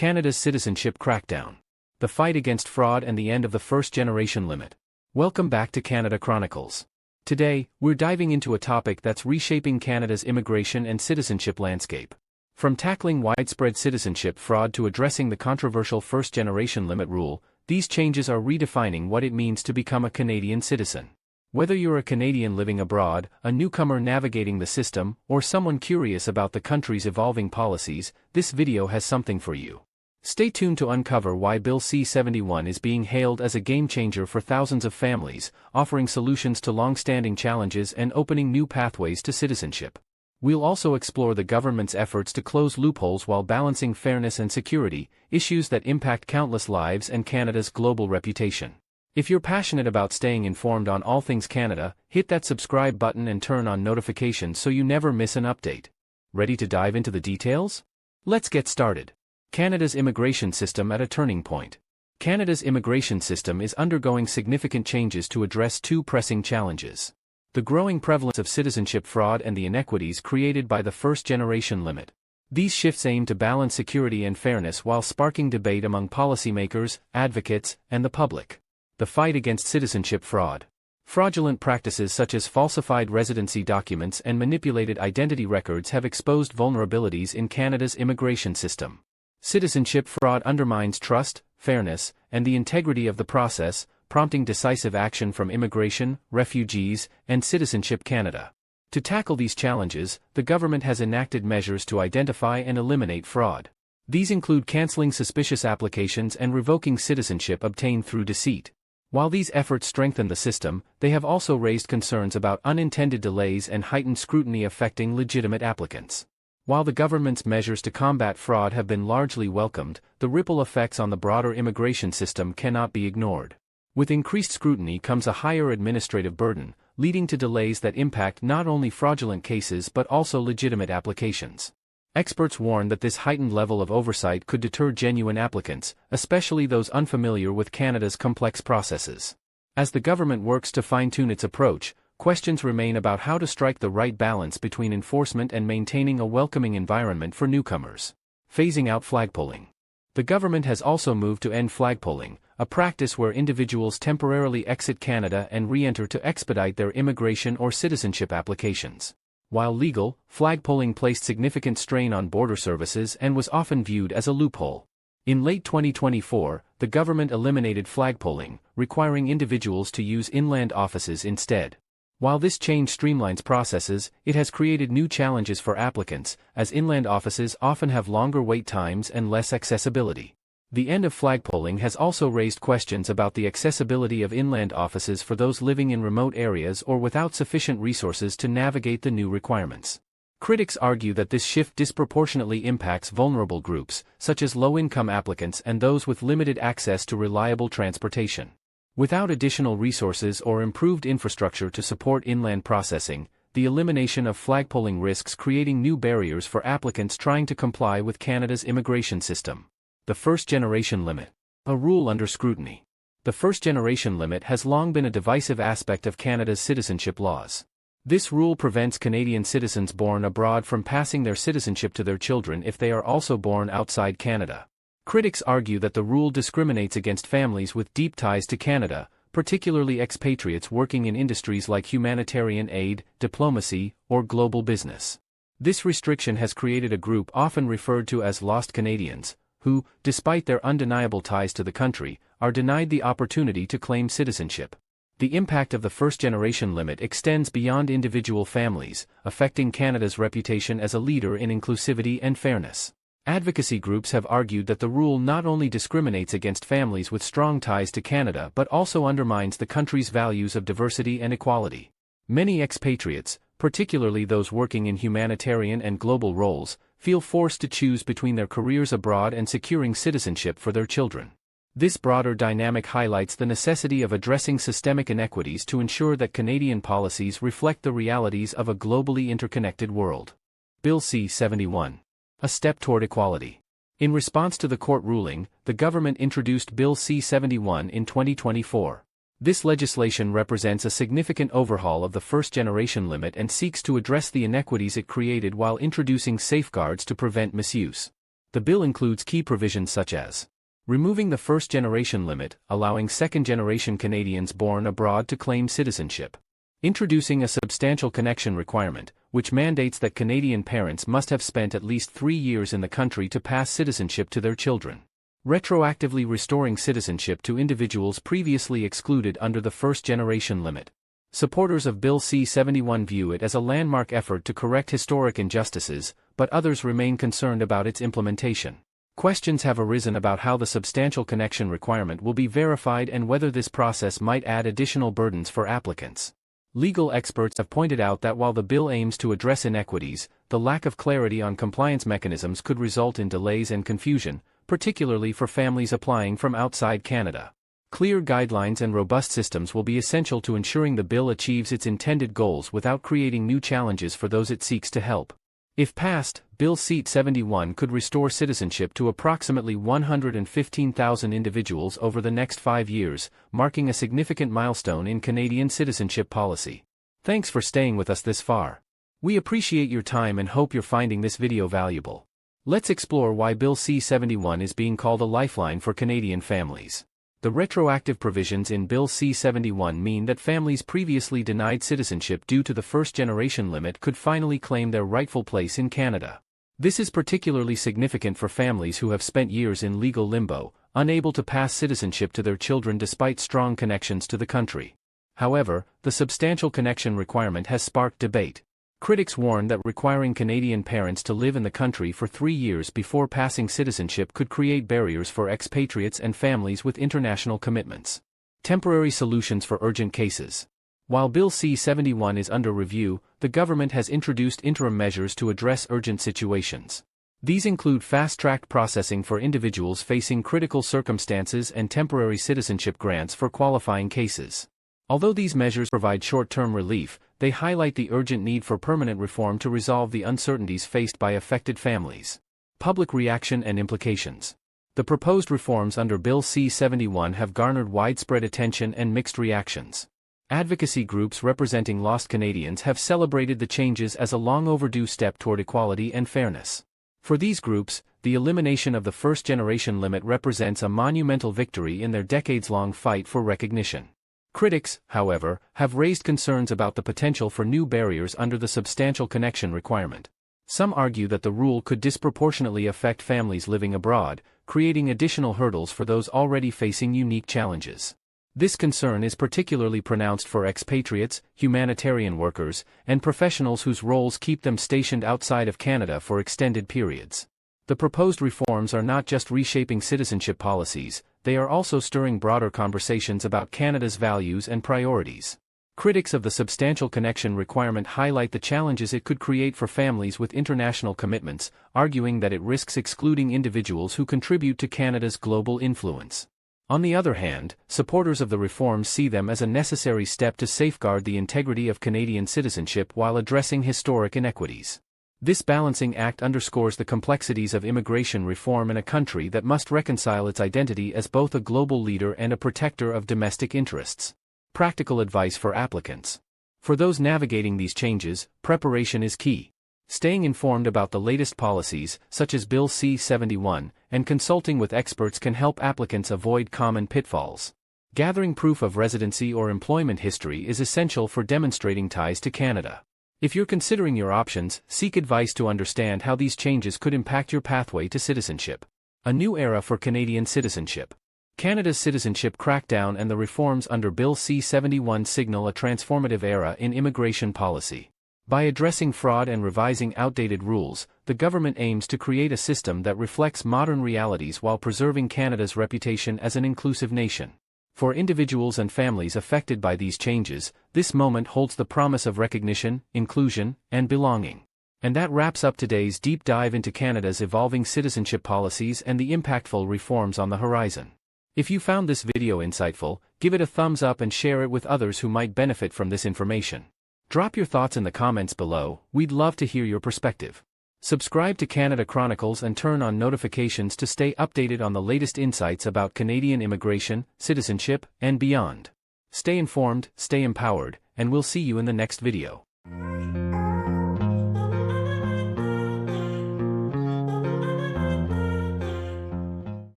Canada's Citizenship Crackdown. The fight against fraud and the end of the first-generation limit. Welcome back to Canada Chronicles. Today, we're diving into a topic that's reshaping Canada's immigration and citizenship landscape. From tackling widespread citizenship fraud to addressing the controversial first-generation limit rule, these changes are redefining what it means to become a Canadian citizen. Whether you're a Canadian living abroad, a newcomer navigating the system, or someone curious about the country's evolving policies, this video has something for you. Stay tuned to uncover why Bill C-71 is being hailed as a game-changer for thousands of families, offering solutions to long-standing challenges and opening new pathways to citizenship. We'll also explore the government's efforts to close loopholes while balancing fairness and security, issues that impact countless lives and Canada's global reputation. If you're passionate about staying informed on all things Canada, hit that subscribe button and turn on notifications so you never miss an update. Ready to dive into the details? Let's get started. Canada's immigration system at a turning point. Canada's immigration system is undergoing significant changes to address two pressing challenges: the growing prevalence of citizenship fraud and the inequities created by the first-generation limit. These shifts aim to balance security and fairness while sparking debate among policymakers, advocates, and the public. The fight against citizenship fraud. Fraudulent practices such as falsified residency documents and manipulated identity records have exposed vulnerabilities in Canada's immigration system. Citizenship fraud undermines trust, fairness, and the integrity of the process, prompting decisive action from Immigration, Refugees, and Citizenship Canada. To tackle these challenges, the government has enacted measures to identify and eliminate fraud. These include cancelling suspicious applications and revoking citizenship obtained through deceit. While these efforts strengthen the system, they have also raised concerns about unintended delays and heightened scrutiny affecting legitimate applicants. While the government's measures to combat fraud have been largely welcomed, the ripple effects on the broader immigration system cannot be ignored. With increased scrutiny comes a higher administrative burden, leading to delays that impact not only fraudulent cases but also legitimate applications. Experts warn that this heightened level of oversight could deter genuine applicants, especially those unfamiliar with Canada's complex processes. As the government works to fine-tune its approach, questions remain about how to strike the right balance between enforcement and maintaining a welcoming environment for newcomers. Phasing out flagpoling. The government has also moved to end flagpoling, a practice where individuals temporarily exit Canada and re-enter to expedite their immigration or citizenship applications. While legal, flagpoling placed significant strain on border services and was often viewed as a loophole. In late 2024, the government eliminated flagpoling, requiring individuals to use inland offices instead. While this change streamlines processes, it has created new challenges for applicants, as inland offices often have longer wait times and less accessibility. The end of flagpoling has also raised questions about the accessibility of inland offices for those living in remote areas or without sufficient resources to navigate the new requirements. Critics argue that this shift disproportionately impacts vulnerable groups, such as low-income applicants and those with limited access to reliable transportation. Without additional resources or improved infrastructure to support inland processing, the elimination of flagpoling risks creating new barriers for applicants trying to comply with Canada's immigration system. The first-generation limit. A rule under scrutiny. The first-generation limit has long been a divisive aspect of Canada's citizenship laws. This rule prevents Canadian citizens born abroad from passing their citizenship to their children if they are also born outside Canada. Critics argue that the rule discriminates against families with deep ties to Canada, particularly expatriates working in industries like humanitarian aid, diplomacy, or global business. This restriction has created a group often referred to as lost Canadians, who, despite their undeniable ties to the country, are denied the opportunity to claim citizenship. The impact of the first-generation limit extends beyond individual families, affecting Canada's reputation as a leader in inclusivity and fairness. Advocacy groups have argued that the rule not only discriminates against families with strong ties to Canada but also undermines the country's values of diversity and equality. Many expatriates, particularly those working in humanitarian and global roles, feel forced to choose between their careers abroad and securing citizenship for their children. This broader dynamic highlights the necessity of addressing systemic inequities to ensure that Canadian policies reflect the realities of a globally interconnected world. Bill C-71. A step toward equality. In response to the court ruling, the government introduced Bill C-71 in 2024. This legislation represents a significant overhaul of the first-generation limit and seeks to address the inequities it created while introducing safeguards to prevent misuse. The bill includes key provisions such as removing the first-generation limit, allowing second-generation Canadians born abroad to claim citizenship. Introducing a substantial connection requirement, which mandates that Canadian parents must have spent at least 3 years in the country to pass citizenship to their children. Retroactively restoring citizenship to individuals previously excluded under the first-generation limit. Supporters of Bill C-71 view it as a landmark effort to correct historic injustices, but others remain concerned about its implementation. Questions have arisen about how the substantial connection requirement will be verified and whether this process might add additional burdens for applicants. Legal experts have pointed out that while the bill aims to address inequities, the lack of clarity on compliance mechanisms could result in delays and confusion, particularly for families applying from outside Canada. Clear guidelines and robust systems will be essential to ensuring the bill achieves its intended goals without creating new challenges for those it seeks to help. If passed, Bill C-71 could restore citizenship to approximately 115,000 individuals over the next 5 years, marking a significant milestone in Canadian citizenship policy. Thanks for staying with us this far. We appreciate your time and hope you're finding this video valuable. Let's explore why Bill C-71 is being called a lifeline for Canadian families. The retroactive provisions in Bill C-71 mean that families previously denied citizenship due to the first-generation limit could finally claim their rightful place in Canada. This is particularly significant for families who have spent years in legal limbo, unable to pass citizenship to their children despite strong connections to the country. However, the substantial connection requirement has sparked debate. Critics warn that requiring Canadian parents to live in the country for 3 years before passing citizenship could create barriers for expatriates and families with international commitments. Temporary solutions for urgent cases. While Bill C-71 is under review, the government has introduced interim measures to address urgent situations. These include fast-tracked processing for individuals facing critical circumstances and temporary citizenship grants for qualifying cases. Although these measures provide short-term relief, they highlight the urgent need for permanent reform to resolve the uncertainties faced by affected families. Public reaction and implications. The proposed reforms under Bill C-71 have garnered widespread attention and mixed reactions. Advocacy groups representing lost Canadians have celebrated the changes as a long-overdue step toward equality and fairness. For these groups, the elimination of the first-generation limit represents a monumental victory in their decades-long fight for recognition. Critics, however, have raised concerns about the potential for new barriers under the substantial connection requirement. Some argue that the rule could disproportionately affect families living abroad, creating additional hurdles for those already facing unique challenges. This concern is particularly pronounced for expatriates, humanitarian workers, and professionals whose roles keep them stationed outside of Canada for extended periods. The proposed reforms are not just reshaping citizenship policies, they are also stirring broader conversations about Canada's values and priorities. Critics of the substantial connection requirement highlight the challenges it could create for families with international commitments, arguing that it risks excluding individuals who contribute to Canada's global influence. On the other hand, supporters of the reforms see them as a necessary step to safeguard the integrity of Canadian citizenship while addressing historic inequities. This balancing act underscores the complexities of immigration reform in a country that must reconcile its identity as both a global leader and a protector of domestic interests. Practical advice for applicants. For those navigating these changes, preparation is key. Staying informed about the latest policies, such as Bill C-71, and consulting with experts can help applicants avoid common pitfalls. Gathering proof of residency or employment history is essential for demonstrating ties to Canada. If you're considering your options, seek advice to understand how these changes could impact your pathway to citizenship. A new era for Canadian citizenship. Canada's Citizenship Crackdown and the reforms under Bill C-71 signal a transformative era in immigration policy. By addressing fraud and revising outdated rules, the government aims to create a system that reflects modern realities while preserving Canada's reputation as an inclusive nation. For individuals and families affected by these changes, this moment holds the promise of recognition, inclusion, and belonging. And that wraps up today's deep dive into Canada's evolving citizenship policies and the impactful reforms on the horizon. If you found this video insightful, give it a thumbs up and share it with others who might benefit from this information. Drop your thoughts in the comments below, we'd love to hear your perspective. Subscribe to Canada Chronicles and turn on notifications to stay updated on the latest insights about Canadian immigration, citizenship, and beyond. Stay informed, stay empowered, and we'll see you in the next video.